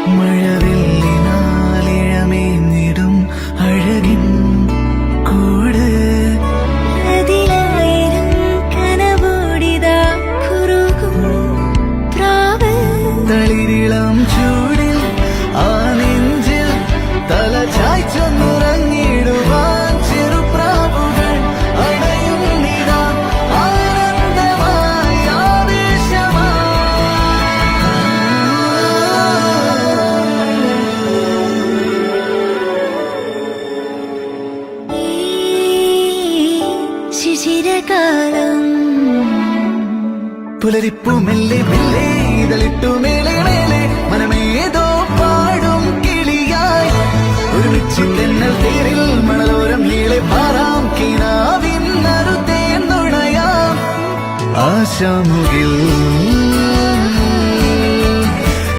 മഴവില്ലിനാലിഴമേഞ്ഞിടും അഴകിൻ കൂട് അതിലായിരം കനവോടിതാ കുറുകും പ്രാവ് തളിരിളം ചൂടിൽ ആ നെഞ്ചിൽ തല ചായ്ച്ചൊന്നുറങ്ങിടുവാൻ ചെറുപ്രാവുകൾ അടയുന്നിതാ ആനന്ദമായി ഈ ശിശിരകാലം പുലരിപ്പു മെല്ലെ മെല്ലെ ഇതളിട്ടു മേലെ മേലെ മനമേതോ പാടും കിളിയായി ഒരുമിച്ച് തെന്നൽ തേരിൽ മണലോരം നീളെ പാറാം കിനാവിൻ നറുതേൻ നുണയാം ആശാമുകിൽ